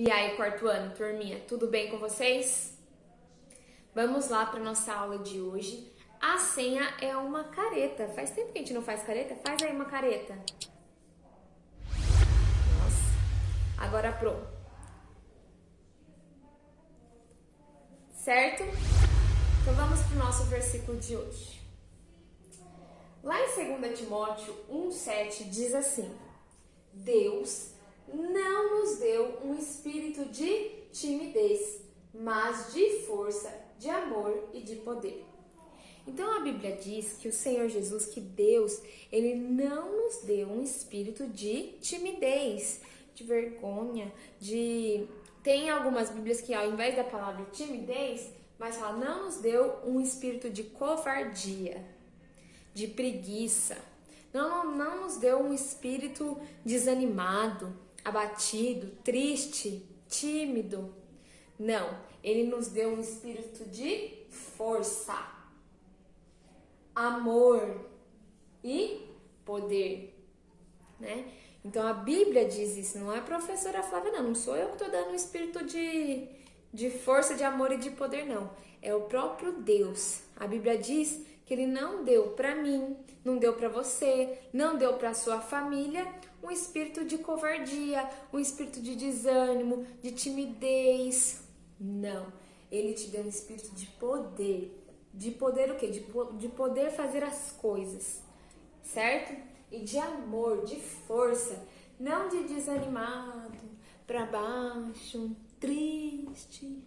E aí, quarto ano, turminha, tudo bem com vocês? Vamos lá para nossa aula de hoje. A senha é uma careta. Faz tempo que a gente não faz careta? Faz aí uma careta. Nossa. Agora pronto. Certo? Então vamos para o nosso versículo de hoje. Lá em 2 Timóteo 1,7 diz assim: Deus não nos deu um espírito de timidez, mas de força, de amor e de poder. Então a Bíblia diz que o Senhor Jesus, que Deus, Ele não nos deu um espírito de timidez, de vergonha, de... Tem algumas Bíblias que ao invés da palavra timidez, mas fala, não nos deu um espírito de covardia, de preguiça. Não nos deu um espírito desanimado, abatido, triste, tímido. Não, Ele nos deu um espírito de força, amor e poder, né? Então a Bíblia diz isso, não é a professora Flávia, não sou eu que estou dando um espírito de força, de amor e de poder, não. É o próprio Deus. A Bíblia diz que Ele não deu para mim, não deu para você, não deu para sua família um espírito de covardia, um espírito de desânimo, de timidez. Não, Ele te deu um espírito de poder. De poder o quê? De poder fazer as coisas, certo? E de amor, de força, não de desanimado, para baixo, triste,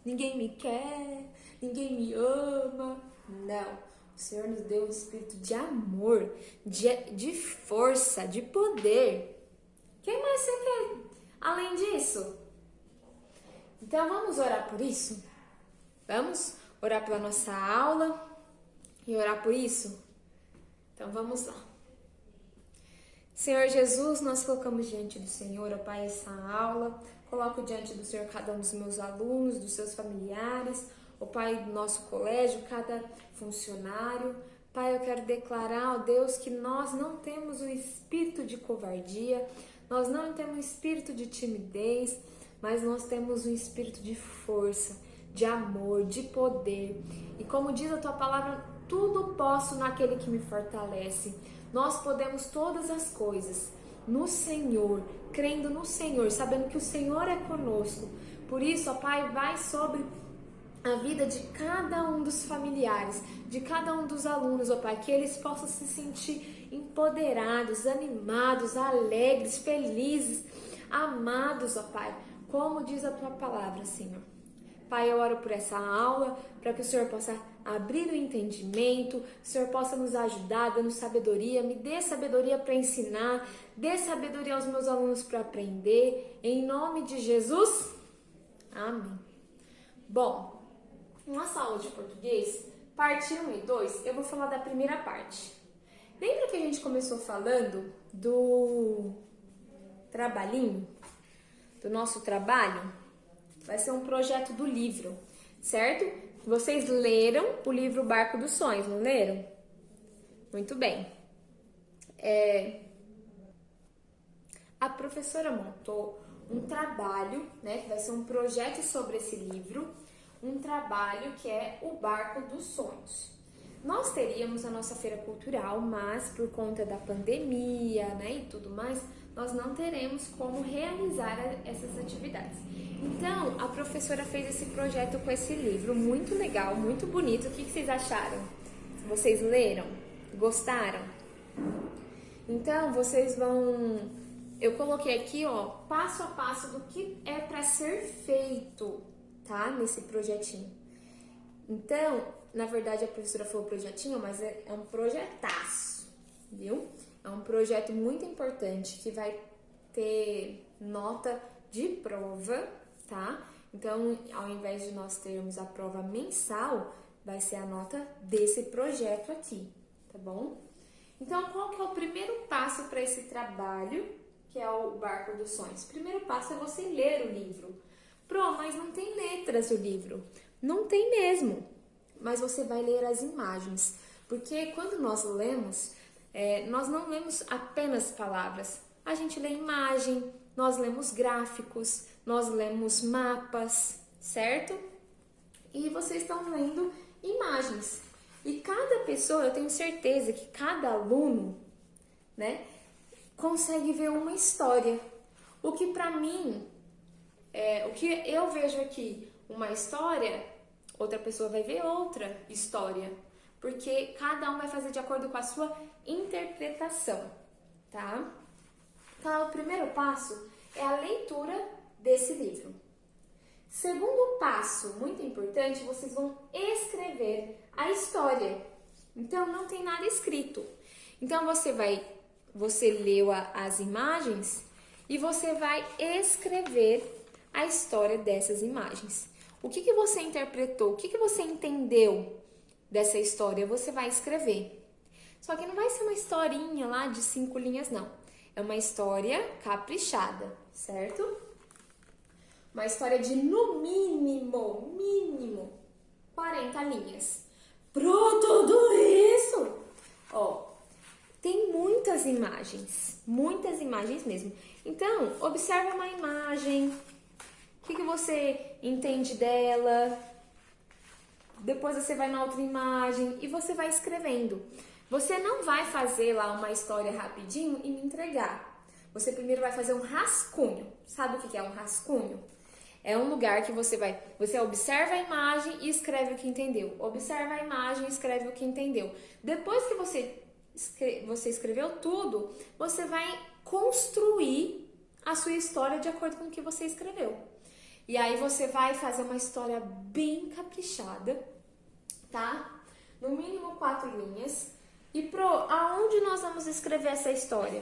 ninguém me quer, ninguém me ama. Não, o Senhor nos deu um espírito de amor, de força, de poder. Quem mais você quer além disso? Então vamos orar por isso? Vamos orar pela nossa aula e orar por isso? Então vamos lá. Senhor Jesus, nós colocamos diante do Senhor, ó Pai, essa aula. Coloco diante do Senhor cada um dos meus alunos, dos seus familiares, ó Pai, do nosso colégio, cada funcionário. Pai, eu quero declarar, ó Deus, que nós não temos o espírito de covardia, nós não temos o espírito de timidez, mas nós temos um espírito de força, de amor, de poder. E como diz a tua palavra, tudo posso naquele que me fortalece. Nós podemos todas as coisas no Senhor, crendo no Senhor, sabendo que o Senhor é conosco. Por isso, ó Pai, vai sobre a vida de cada um dos familiares, de cada um dos alunos, ó Pai, que eles possam se sentir empoderados, animados, alegres, felizes, amados, ó Pai, como diz a tua palavra, Senhor. Pai, eu oro por essa aula, para que o Senhor possa abrir o entendimento, o Senhor possa nos ajudar, dando sabedoria, me dê sabedoria para ensinar, dê sabedoria aos meus alunos para aprender, em nome de Jesus, amém. Bom, nossa aula de português, parte 1 e 2, eu vou falar da primeira parte. Lembra que a gente começou falando do trabalhinho, do nosso trabalho? Vai ser um projeto do livro, certo? Vocês leram o livro Barco dos Sonhos, não leram? Muito bem. A professora montou um trabalho, né? Que vai ser um projeto sobre esse livro, um trabalho que é o Barco dos Sonhos. Nós teríamos a nossa feira cultural, mas por conta da pandemia, né, e tudo mais, nós não teremos como realizar essas atividades. Então, a professora fez esse projeto com esse livro, muito legal, muito bonito. O que vocês acharam? Vocês leram? Gostaram? Então, vocês vão... Eu coloquei aqui, ó, passo a passo do que é para ser feito, tá? Nesse projetinho. Então, na verdade, a professora falou projetinho, mas é um projetaço, viu? É um projeto muito importante que vai ter nota de prova, tá? Então, ao invés de nós termos a prova mensal, vai ser a nota desse projeto aqui, tá bom? Então, qual que é o primeiro passo para esse trabalho, que é o Barco dos Sonhos? O primeiro passo é você ler o livro. Pro, mas não tem letras o livro. Não tem mesmo, mas você vai ler as imagens, porque quando nós lemos, nós não lemos apenas palavras, a gente lê imagem, nós lemos gráficos, nós lemos mapas, certo? E vocês estão lendo imagens. E cada pessoa, eu tenho certeza que cada aluno, né, consegue ver uma história. O que para mim, o que eu vejo aqui, uma história, outra pessoa vai ver outra história. Porque cada um vai fazer de acordo com a sua interpretação, tá? Então, o primeiro passo é a leitura desse livro. Segundo passo, muito importante, vocês vão escrever a história. Então, não tem nada escrito. Então, você leu as imagens e você vai escrever a história dessas imagens. O que você interpretou? O que você entendeu dessa história? Você vai escrever. Só que não vai ser uma historinha lá de 5 linhas, não. É uma história caprichada, certo? Uma história de, no mínimo, 40 linhas. Pro tudo isso, ó, tem muitas imagens mesmo. Então, observa uma imagem, o que você entende dela, depois você vai na outra imagem e você vai escrevendo. Você não vai fazer lá uma história rapidinho e me entregar. Você primeiro vai fazer um rascunho. Sabe o que é um rascunho? É um lugar que você observa a imagem e escreve o que entendeu. Observa a imagem e escreve o que entendeu. Depois que você escreveu tudo, você vai construir a sua história de acordo com o que você escreveu. E aí você vai fazer uma história bem caprichada, tá? No mínimo 4 linhas. E aonde nós vamos escrever essa história?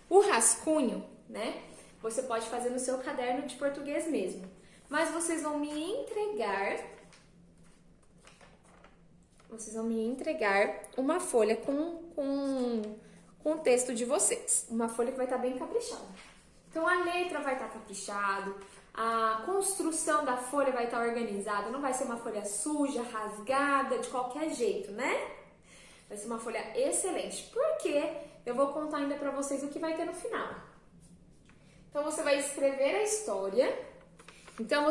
O rascunho, né? Você pode fazer no seu caderno de português mesmo. Mas vocês vão me entregar uma folha com o texto de vocês. Uma folha que vai estar bem caprichada. Então a letra vai estar caprichada, a construção da folha vai estar organizada, não vai ser uma folha suja, rasgada, de qualquer jeito, né? Vai ser uma folha excelente, porque eu vou contar ainda pra vocês o que vai ter no final. Então você vai escrever a história. Então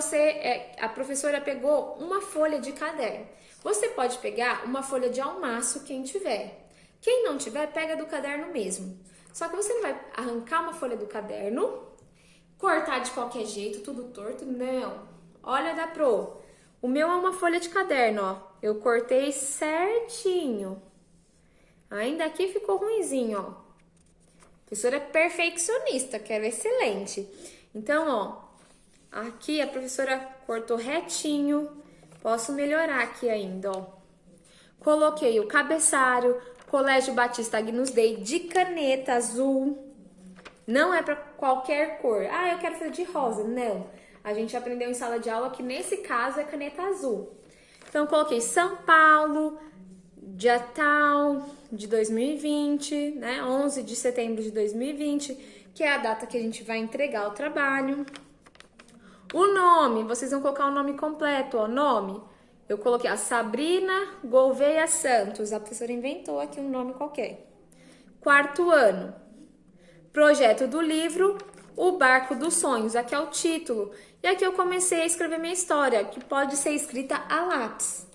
a professora pegou uma folha de caderno. Você pode pegar uma folha de almaço, quem tiver. Quem não tiver, pega do caderno mesmo. Só que você não vai arrancar uma folha do caderno, cortar de qualquer jeito, tudo torto, não. Olha da Pro, o meu é uma folha de caderno, ó. Eu cortei certinho. Ainda aqui ficou ruinzinho, ó. A professora é perfeccionista, quero excelente. Então, ó, aqui a professora cortou retinho. Posso melhorar aqui ainda, ó. Coloquei o cabeçalho, Colégio Batista Agnus Dei, de caneta azul. Não é para qualquer cor. Ah, eu quero fazer de rosa. Não. A gente aprendeu em sala de aula que nesse caso é caneta azul. Então, coloquei São Paulo, dia tal de 2020, né? 11 de setembro de 2020, que é a data que a gente vai entregar o trabalho. O nome, vocês vão colocar o nome completo, ó, nome. Eu coloquei a Sabrina Gouveia Santos, a professora inventou aqui um nome qualquer. 4º ano. Projeto do livro O Barco dos Sonhos, aqui é o título. E aqui eu comecei a escrever minha história, que pode ser escrita a lápis.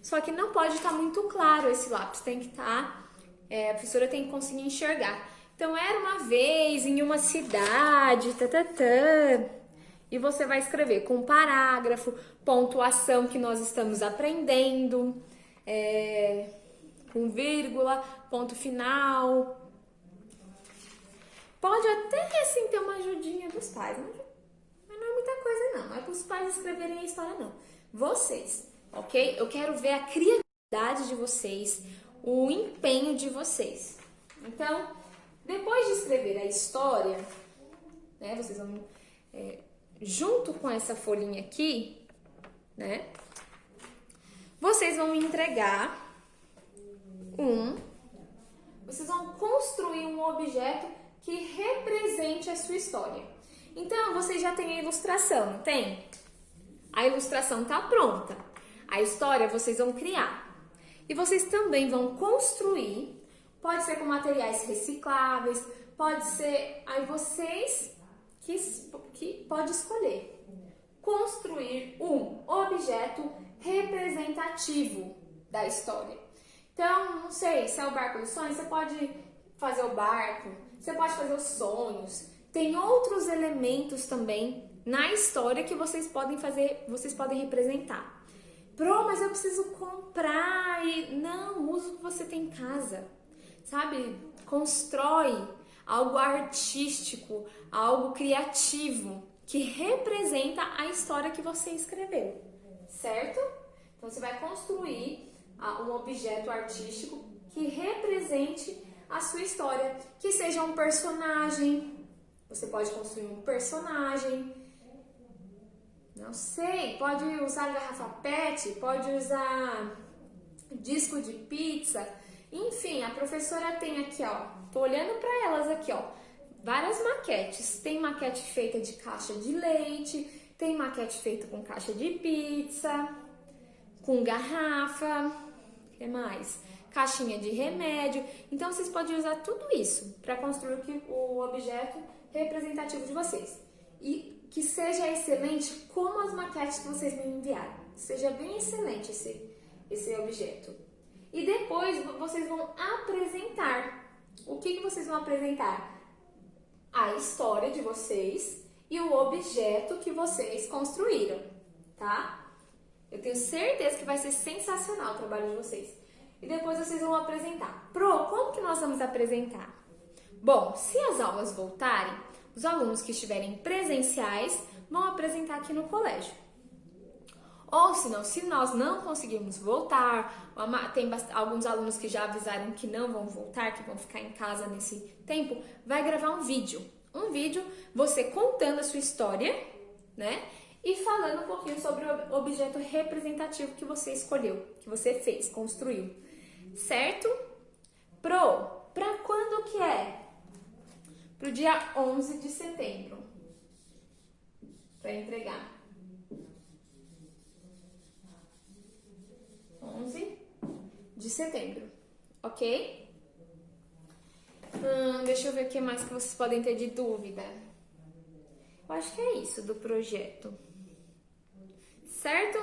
Só que não pode estar muito claro esse lápis, tem que estar, a professora tem que conseguir enxergar. Então, era uma vez em uma cidade, e você vai escrever com parágrafo, pontuação que nós estamos aprendendo, com vírgula, ponto final. Pode até, assim, ter uma ajudinha dos pais, mas não é muita coisa, não. Não é para os pais escreverem a história, não. Vocês, ok? Eu quero ver a criatividade de vocês, o empenho de vocês. Então, depois de escrever a história, né, vocês vão, junto com essa folhinha aqui, né, vocês vão me entregar vocês vão construir um objeto que represente a sua história. Então, vocês já têm a ilustração, não tem? A ilustração está pronta. A história vocês vão criar. E vocês também vão construir, pode ser com materiais recicláveis, pode ser aí vocês que pode escolher. Construir um objeto representativo da história. Então, não sei, se é o barco dos sonhos, você pode fazer o barco, você pode fazer os sonhos. Tem outros elementos também na história que vocês podem fazer, vocês podem representar. Mas eu preciso comprar e... Não, usa o que você tem em casa, sabe? Constrói algo artístico, algo criativo, que representa a história que você escreveu, certo? Então, você vai construir um objeto artístico que represente a sua história, que seja um personagem. Você pode construir um personagem, não sei, pode usar garrafa PET, pode usar disco de pizza, enfim, a professora tem aqui, ó, tô olhando para elas aqui, ó, várias maquetes. Tem maquete feita de caixa de leite, tem maquete feita com caixa de pizza, com garrafa, o que mais? Caixinha de remédio. Então, vocês podem usar tudo isso para construir o objeto representativo de vocês. E que seja excelente como as maquetes que vocês me enviaram. Seja bem excelente esse objeto. E depois vocês vão apresentar. O que vocês vão apresentar? A história de vocês e o objeto que vocês construíram, tá? Eu tenho certeza que vai ser sensacional o trabalho de vocês. E depois vocês vão apresentar. Como que nós vamos apresentar? Bom, se as aulas voltarem, os alunos que estiverem presenciais vão apresentar aqui no colégio. Ou se nós não conseguirmos voltar, tem alguns alunos que já avisaram que não vão voltar, que vão ficar em casa nesse tempo, vai gravar um vídeo. Um vídeo, você contando a sua história, né? E falando um pouquinho sobre o objeto representativo que você escolheu, que você fez, construiu. Certo? Pra quando que é? Pro dia 11 de setembro. Para entregar. 11 de setembro, ok? Deixa eu ver o que mais que vocês podem ter de dúvida. Eu acho que é isso do projeto. Certo?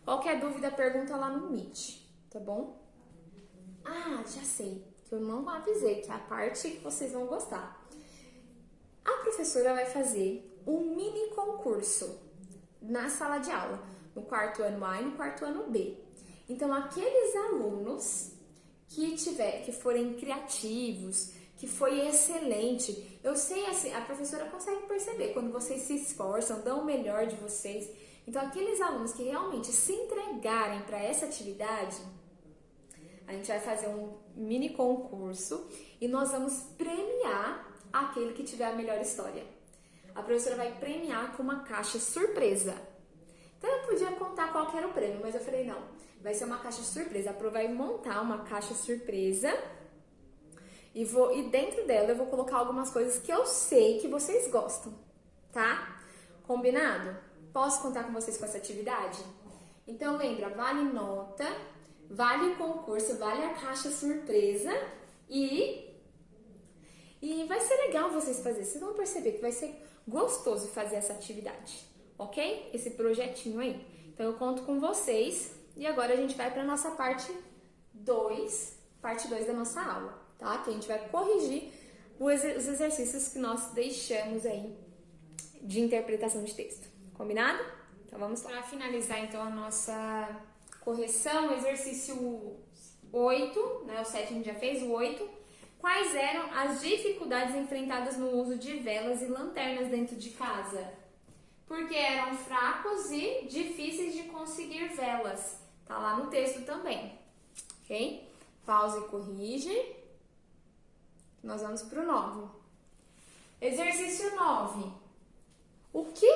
Qualquer dúvida, pergunta lá no Meet, tá bom? Já sei, que eu não avisei, que é a parte que vocês vão gostar. A professora vai fazer um mini concurso na sala de aula, no quarto ano A e no quarto ano B. Então, aqueles alunos que forem criativos, que foi excelente, eu sei, assim, a professora consegue perceber quando vocês se esforçam, dão o melhor de vocês. Então, aqueles alunos que realmente se entregarem para essa atividade, a gente vai fazer um mini concurso e nós vamos premiar aquele que tiver a melhor história. A professora vai premiar com uma caixa surpresa. Então, eu podia contar qual que era o prêmio, mas eu falei, não, vai ser uma caixa surpresa. A Pro vai montar uma caixa surpresa e dentro dela eu vou colocar algumas coisas que eu sei que vocês gostam, tá? Combinado? Posso contar com vocês com essa atividade? Então, lembra, vale nota, vale concurso, vale a caixa surpresa e vai ser legal vocês fazerem. Vocês vão perceber que vai ser gostoso fazer essa atividade, ok? Esse projetinho aí. Então, eu conto com vocês. E agora a gente vai para a nossa parte 2 da nossa aula, tá? Que a gente vai corrigir os exercícios que nós deixamos aí de interpretação de texto. Combinado? Então, vamos lá. Para finalizar, então, a nossa correção, exercício 8, né? O 7 a gente já fez, o 8. Quais eram as dificuldades enfrentadas no uso de velas e lanternas dentro de casa? Porque eram fracos e difíceis de conseguir velas. Tá lá no texto também, ok? Pausa e corrige. Nós vamos para o 9. Exercício 9. O que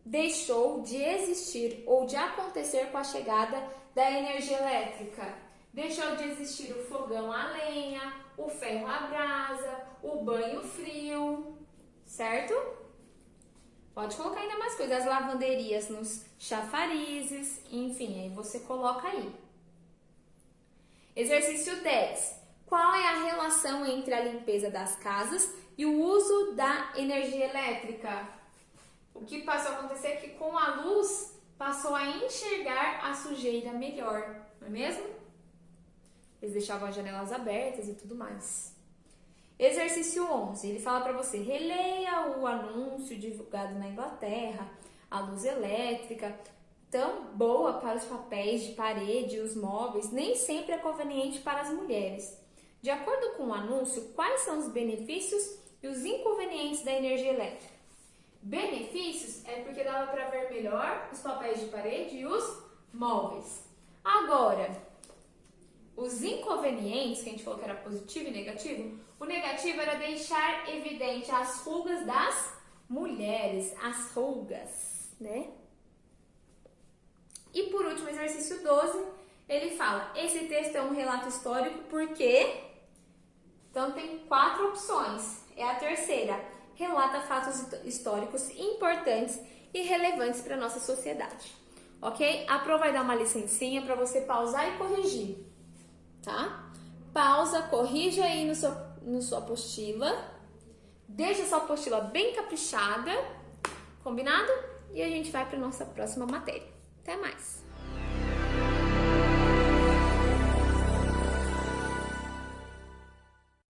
deixou de existir ou de acontecer com a chegada da energia elétrica? Deixou de existir o fogão a lenha, o ferro a brasa, o banho frio, certo? Pode colocar ainda mais coisas, as lavanderias nos chafarizes, enfim, aí você coloca aí. Exercício 10. qual é a relação entre a limpeza das casas e o uso da energia elétrica? O que passou a acontecer é que com a luz passou a enxergar a sujeira melhor, não é mesmo? Eles deixavam as janelas abertas e tudo mais. Exercício 11, ele fala para você, releia o anúncio divulgado na Inglaterra, a luz elétrica, tão boa para os papéis de parede e os móveis, nem sempre é conveniente para as mulheres. De acordo com o anúncio, quais são os benefícios e os inconvenientes da energia elétrica? Benefícios é porque dava para ver melhor os papéis de parede e os móveis. Agora, os inconvenientes, que a gente falou que era positivo e negativo, o negativo era deixar evidente as rugas das mulheres, as rugas, né? E por último, exercício 12, ele fala, esse texto é um relato histórico porque... Então tem 4 opções, é a terceira, relata fatos históricos importantes e relevantes para a nossa sociedade, ok? A Pro vai dar uma licencinha para você pausar e corrigir, tá? Pausa, corrija aí no sua apostila, deixa a sua apostila bem caprichada, combinado? E a gente vai para a nossa próxima matéria. Até mais!